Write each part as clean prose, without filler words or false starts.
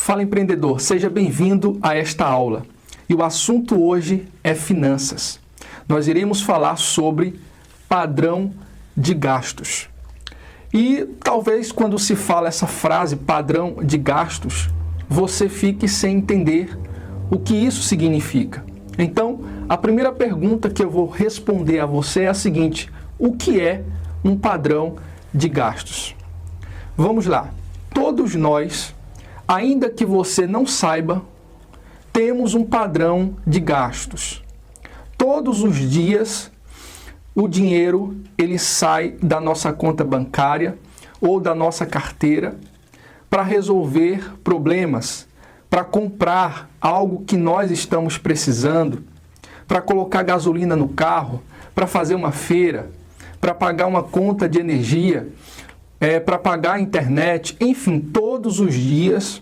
Fala, empreendedor, seja bem-vindo a esta aula. E o assunto hoje é finanças. Nós iremos falar sobre padrão de gastos. E talvez quando se fala essa frase, padrão de gastos, você fique sem entender o que isso significa. Então, a primeira pergunta que eu vou responder a você é a seguinte: o que é um padrão de gastos? Vamos lá. Todos nós, ainda que você não saiba, temos um padrão de gastos. Todos os dias, o dinheiro ele sai da nossa conta bancária ou da nossa carteira para resolver problemas, para comprar algo que nós estamos precisando, para colocar gasolina no carro, para fazer uma feira, para pagar uma conta de energia, para pagar a internet, enfim, todos os dias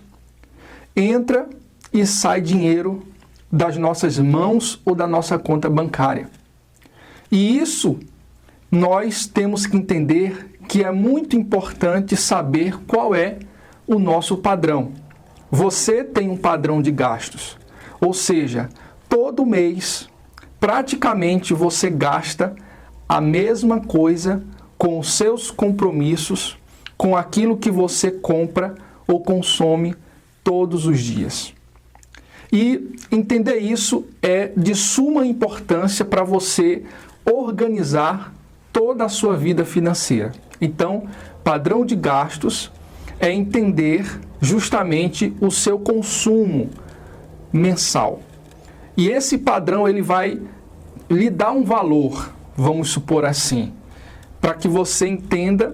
entra e sai dinheiro das nossas mãos ou da nossa conta bancária. E isso nós temos que entender que é muito importante saber qual é o nosso padrão. Você tem um padrão de gastos, ou seja, todo mês praticamente você gasta a mesma coisa com os seus compromissos, com aquilo que você compra ou consome todos os dias. E entender isso é de suma importância para você organizar toda a sua vida financeira. Então, padrão de gastos é entender justamente o seu consumo mensal. E esse padrão ele vai lhe dar um valor, vamos supor assim, para que você entenda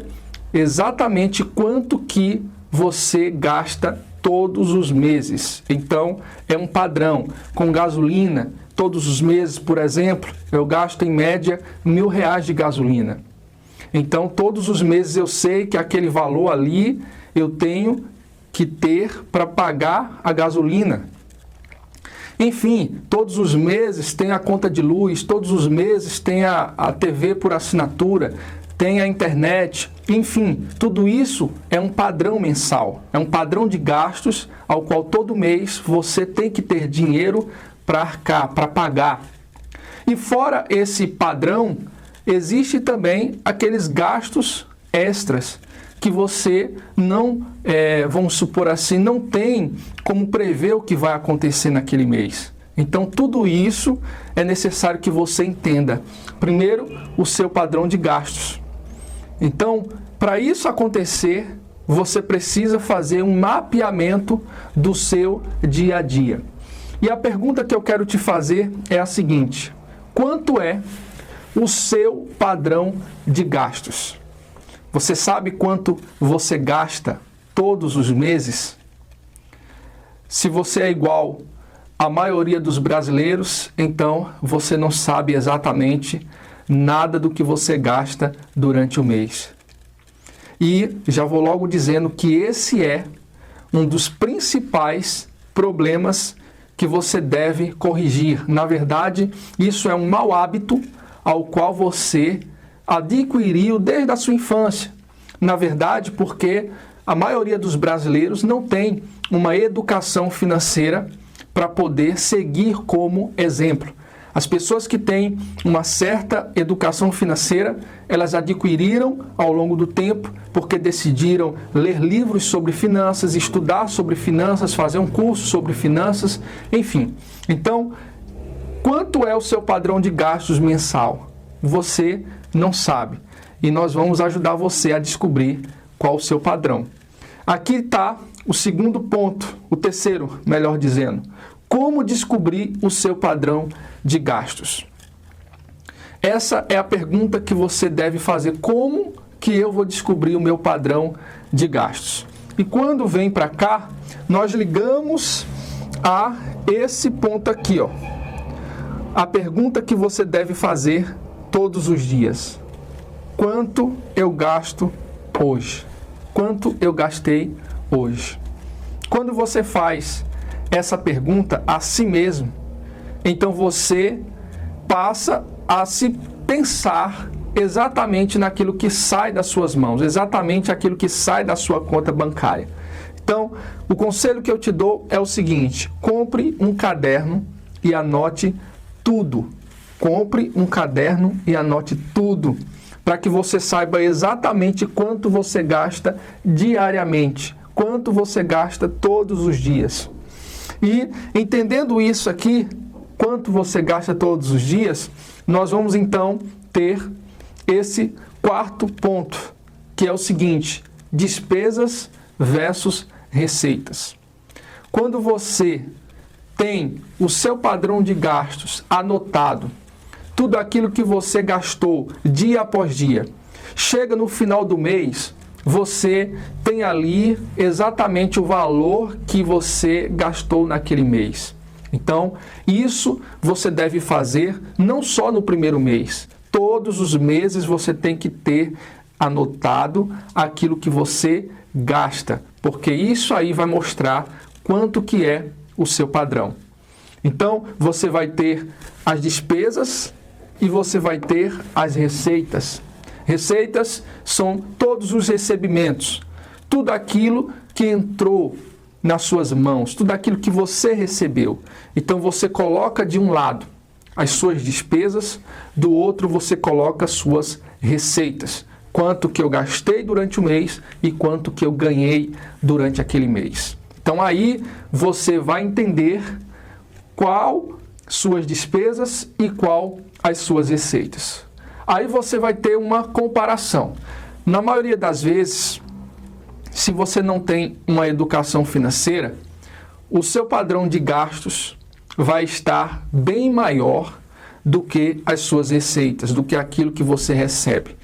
exatamente quanto que você gasta todos os meses. Então, é um padrão. Com gasolina, todos os meses, por exemplo, eu gasto em média R$1.000 de gasolina. Então, todos os meses eu sei que aquele valor ali eu tenho que ter para pagar a gasolina. Enfim, todos os meses tem a conta de luz, todos os meses tem a TV por assinatura, tem a internet, enfim, tudo isso é um padrão mensal, é um padrão de gastos ao qual todo mês você tem que ter dinheiro para arcar, para pagar. E fora esse padrão, existe também aqueles gastos extras que você não, vamos supor assim, não tem como prever o que vai acontecer naquele mês. Então, tudo isso é necessário que você entenda. Primeiro, o seu padrão de gastos. Então, para isso acontecer, você precisa fazer um mapeamento do seu dia a dia. E a pergunta que eu quero te fazer é a seguinte: quanto é o seu padrão de gastos? Você sabe quanto você gasta todos os meses? Se você é igual à maioria dos brasileiros, então você não sabe exatamente nada do que você gasta durante o mês. E já vou logo dizendo que esse é um dos principais problemas que você deve corrigir. Na verdade, isso é um mau hábito ao qual você adquiriu desde a sua infância. Na verdade, porque a maioria dos brasileiros não tem uma educação financeira para poder seguir como exemplo. As pessoas que têm uma certa educação financeira, elas adquiriram ao longo do tempo porque decidiram ler livros sobre finanças, estudar sobre finanças, fazer um curso sobre finanças, enfim. Então, quanto é o seu padrão de gastos mensal? Você não sabe. E nós vamos ajudar você a descobrir qual o seu padrão. Aqui está o segundo ponto, o terceiro, melhor dizendo. Como descobrir o seu padrão de gastos? Essa é a pergunta que você deve fazer. Como que eu vou descobrir o meu padrão de gastos? E quando vem para cá, nós ligamos a esse ponto aqui, ó. A pergunta que você deve fazer todos os dias: quanto eu gasto hoje? Quanto eu gastei hoje? Quando você faz essa pergunta a si mesmo, então você passa a se pensar exatamente naquilo que sai das suas mãos, exatamente aquilo que sai da sua conta bancária. Então, o conselho que eu te dou é o seguinte: compre um caderno e anote tudo. Compre um caderno e anote tudo, para que você saiba exatamente quanto você gasta diariamente, quanto você gasta todos os dias. E entendendo isso aqui, quanto você gasta todos os dias, nós vamos então ter esse quarto ponto, que é o seguinte: despesas versus receitas. Quando você tem o seu padrão de gastos anotado, tudo aquilo que você gastou dia após dia, chega no final do mês, você tem ali exatamente o valor que você gastou naquele mês. Então, isso você deve fazer não só no primeiro mês. Todos os meses você tem que ter anotado aquilo que você gasta, porque isso aí vai mostrar quanto que é o seu padrão. Então, você vai ter as despesas e você vai ter as receitas. Receitas são todos os recebimentos, tudo aquilo que entrou nas suas mãos, tudo aquilo que você recebeu. Então você coloca de um lado as suas despesas, do outro você coloca as suas receitas. Quanto que eu gastei durante o mês e quanto que eu ganhei durante aquele mês. Então aí você vai entender qual suas despesas e qual as suas receitas. Aí você vai ter uma comparação. Na maioria das vezes, se você não tem uma educação financeira, o seu padrão de gastos vai estar bem maior do que as suas receitas, do que aquilo que você recebe.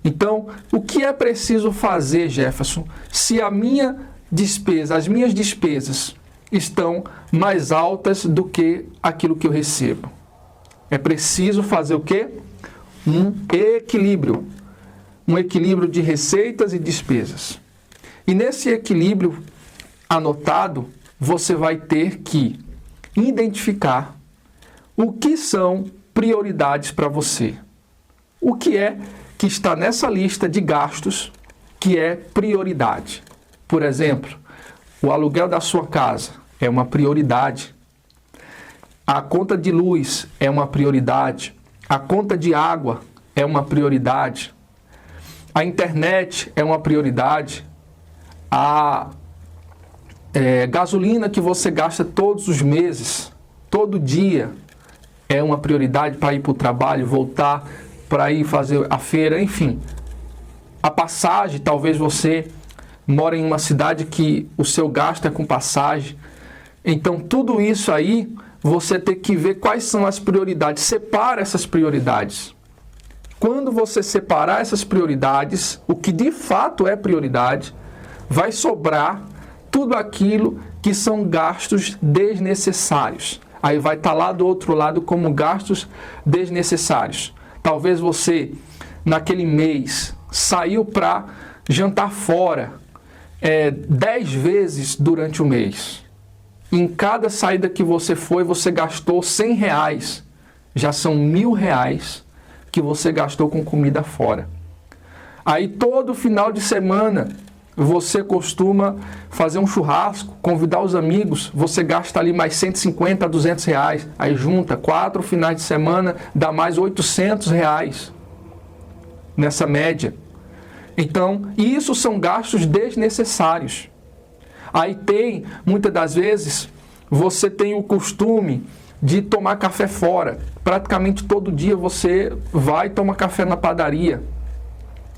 Então, o que é preciso fazer, Jefferson, se as minhas despesas estão mais altas do que aquilo que eu recebo? É preciso fazer o quê? Um equilíbrio de receitas e despesas. E nesse equilíbrio anotado, você vai ter que identificar o que são prioridades para você. O que é que está nessa lista de gastos que é prioridade? Por exemplo, o aluguel da sua casa é uma prioridade. A conta de luz é uma prioridade. A conta de água é uma prioridade. A internet é uma prioridade. A gasolina que você gasta todos os meses, todo dia, é uma prioridade para ir para o trabalho, voltar, para ir fazer a feira, enfim. A passagem, talvez você mora em uma cidade que o seu gasto é com passagem. Então, tudo isso aí, você tem que ver quais são as prioridades. Separa essas prioridades. Quando você separar essas prioridades, o que de fato é prioridade, vai sobrar tudo aquilo que são gastos desnecessários. Aí vai estar lá do outro lado como gastos desnecessários. Talvez você, naquele mês, saiu para jantar fora 10 vezes durante o mês. Em cada saída que você foi, você gastou R$100. Já são R$1.000 que você gastou com comida fora. Aí todo final de semana você costuma fazer um churrasco, convidar os amigos, você gasta ali mais R$150 a R$200. Aí junta 4 finais de semana, dá mais R$800 nessa média. Então, isso são gastos desnecessários. Aí tem, muitas das vezes, você tem o costume de tomar café fora. Praticamente todo dia você vai tomar café na padaria.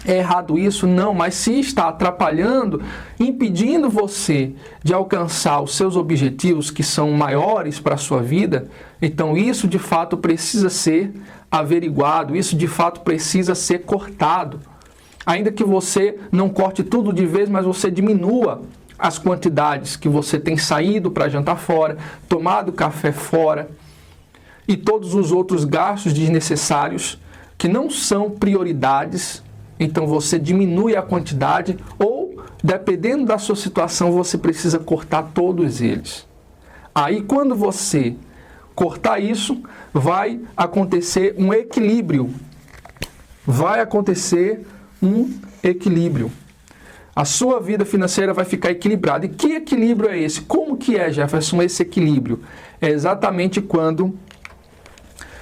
É errado isso? Não, mas se está atrapalhando, impedindo você de alcançar os seus objetivos que são maiores para a sua vida, então isso de fato precisa ser averiguado, isso de fato precisa ser cortado. Ainda que você não corte tudo de vez, mas você diminua as quantidades que você tem saído para jantar fora, tomado café fora e todos os outros gastos desnecessários que não são prioridades. Então você diminui a quantidade ou, dependendo da sua situação, você precisa cortar todos eles. Aí quando você cortar isso, vai acontecer um equilíbrio. Vai acontecer um equilíbrio. A sua vida financeira vai ficar equilibrada. E que equilíbrio é esse? Como que é, Jefferson, esse equilíbrio? É exatamente quando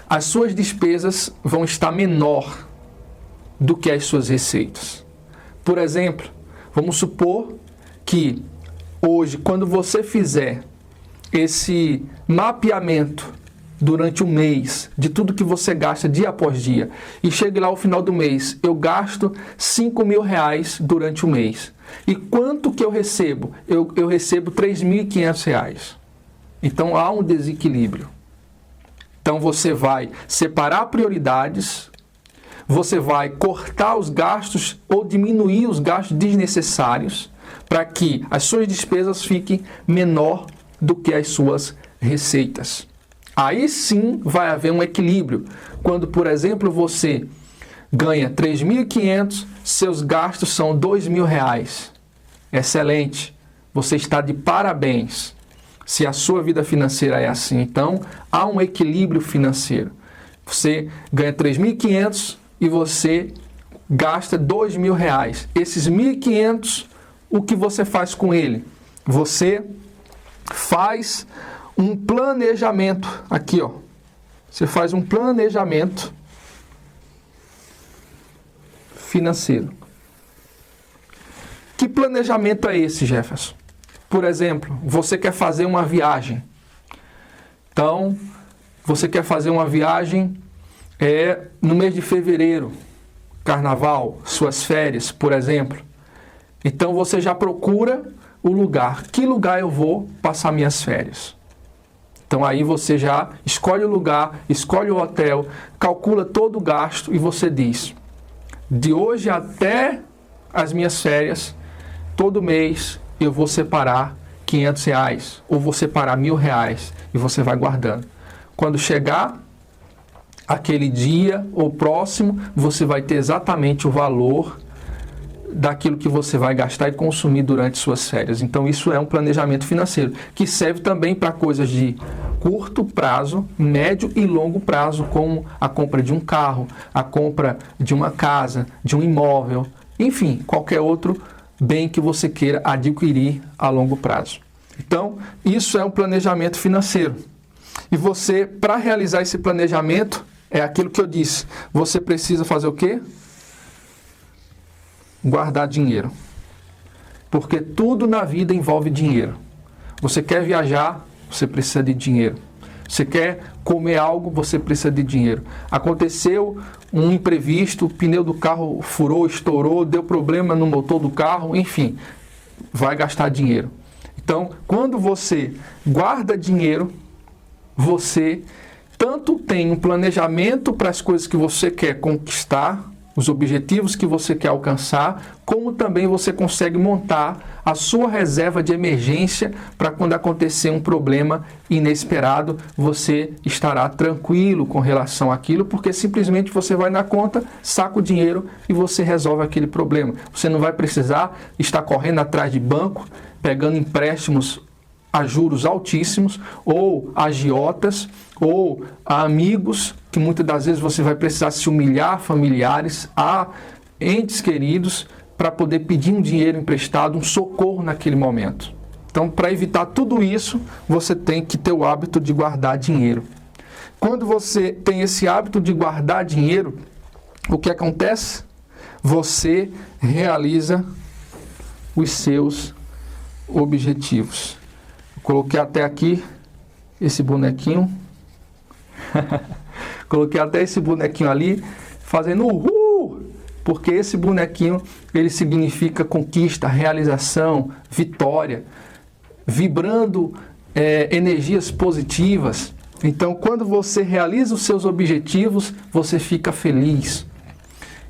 as suas despesas vão estar menor do que as suas receitas. Por exemplo, vamos supor que hoje, quando você fizer esse mapeamento durante um mês de tudo que você gasta dia após dia e chegue lá ao final do mês, eu gasto R$5.000 durante o mês. E quanto que eu recebo? Eu recebo R$3.500. Então há um desequilíbrio. Então você vai separar prioridades, você vai cortar os gastos ou diminuir os gastos desnecessários para que as suas despesas fiquem menor do que as suas receitas. Aí sim vai haver um equilíbrio. Quando, por exemplo, você ganha R$3.500, seus gastos são R$2.000. Excelente. Você está de parabéns. Se a sua vida financeira é assim, então há um equilíbrio financeiro. Você ganha R$3.500 e você gasta R$2.000. Esses R$1.500, o que você faz com ele? Você faz um planejamento. Aqui, ó. Você faz um planejamento financeiro. Que planejamento é esse, Jefferson? Por exemplo, você quer fazer uma viagem. Então, você quer fazer uma viagem no mês de fevereiro, carnaval, suas férias, por exemplo. Então, você já procura o lugar. Que lugar eu vou passar minhas férias? Então, aí você já escolhe o lugar, escolhe o hotel, calcula todo o gasto e você diz: de hoje até as minhas férias, todo mês eu vou separar R$500 ou vou separar R$1.000 e você vai guardando. Quando chegar aquele dia ou próximo, você vai ter exatamente o valor daquilo que você vai gastar e consumir durante suas férias. Então isso é um planejamento financeiro, que serve também para coisas de curto prazo, médio e longo prazo, como a compra de um carro, a compra de uma casa, de um imóvel, enfim, qualquer outro bem que você queira adquirir a longo prazo. Então, isso é um planejamento financeiro. E você, para realizar esse planejamento, é aquilo que eu disse, você precisa fazer o quê? Guardar dinheiro. Porque tudo na vida envolve dinheiro. Você quer viajar, você precisa de dinheiro. Você quer comer algo, você precisa de dinheiro. Aconteceu um imprevisto, o pneu do carro furou, estourou, deu problema no motor do carro, enfim, vai gastar dinheiro. Então, quando você guarda dinheiro, você tanto tem um planejamento para as coisas que você quer conquistar, os objetivos que você quer alcançar, como também você consegue montar a sua reserva de emergência para quando acontecer um problema inesperado, você estará tranquilo com relação àquilo, porque simplesmente você vai na conta, saca o dinheiro e você resolve aquele problema. Você não vai precisar estar correndo atrás de banco, pegando empréstimos a juros altíssimos, ou a agiotas, ou a amigos, que muitas das vezes você vai precisar se humilhar, a familiares, a entes queridos, para poder pedir um dinheiro emprestado, um socorro naquele momento. Então, para evitar tudo isso, você tem que ter o hábito de guardar dinheiro. Quando você tem esse hábito de guardar dinheiro, o que acontece? Você realiza os seus objetivos. Coloquei até aqui esse bonequinho. Coloquei até esse bonequinho ali, fazendo uhul! Porque esse bonequinho, ele significa conquista, realização, vitória, vibrando energias positivas. Então, quando você realiza os seus objetivos, você fica feliz.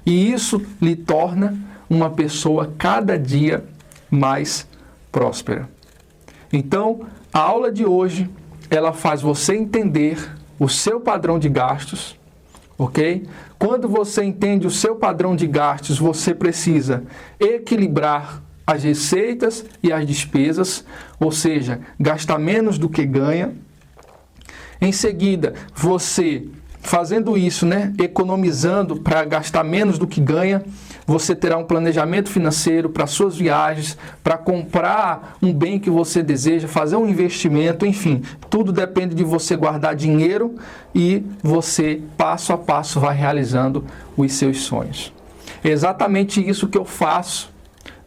E isso lhe torna uma pessoa cada dia mais próspera. Então, a aula de hoje, ela faz você entender o seu padrão de gastos, ok? Quando você entende o seu padrão de gastos, você precisa equilibrar as receitas e as despesas, ou seja, gastar menos do que ganha. Em seguida, você fazendo isso, economizando para gastar menos do que ganha, você terá um planejamento financeiro para suas viagens, para comprar um bem que você deseja, fazer um investimento, enfim, tudo depende de você guardar dinheiro e você, passo a passo, vai realizando os seus sonhos. É exatamente isso que eu faço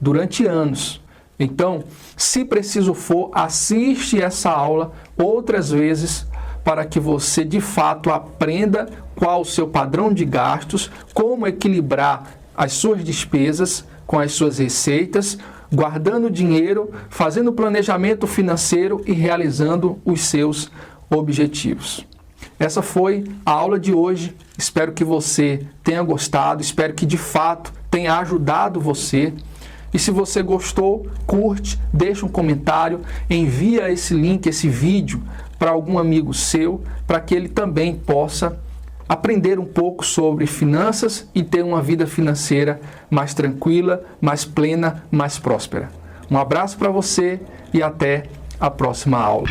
durante anos. Então, se preciso for, assiste essa aula outras vezes para que você, de fato, aprenda qual o seu padrão de gastos, como equilibrar as suas despesas com as suas receitas, guardando dinheiro, fazendo planejamento financeiro e realizando os seus objetivos. Essa foi a aula de hoje. Espero que você tenha gostado, espero que, de fato, tenha ajudado você. E se você gostou, curte, deixa um comentário, envia esse link, esse vídeo para algum amigo seu, para que ele também possa aprender um pouco sobre finanças e ter uma vida financeira mais tranquila, mais plena, mais próspera. Um abraço para você e até a próxima aula.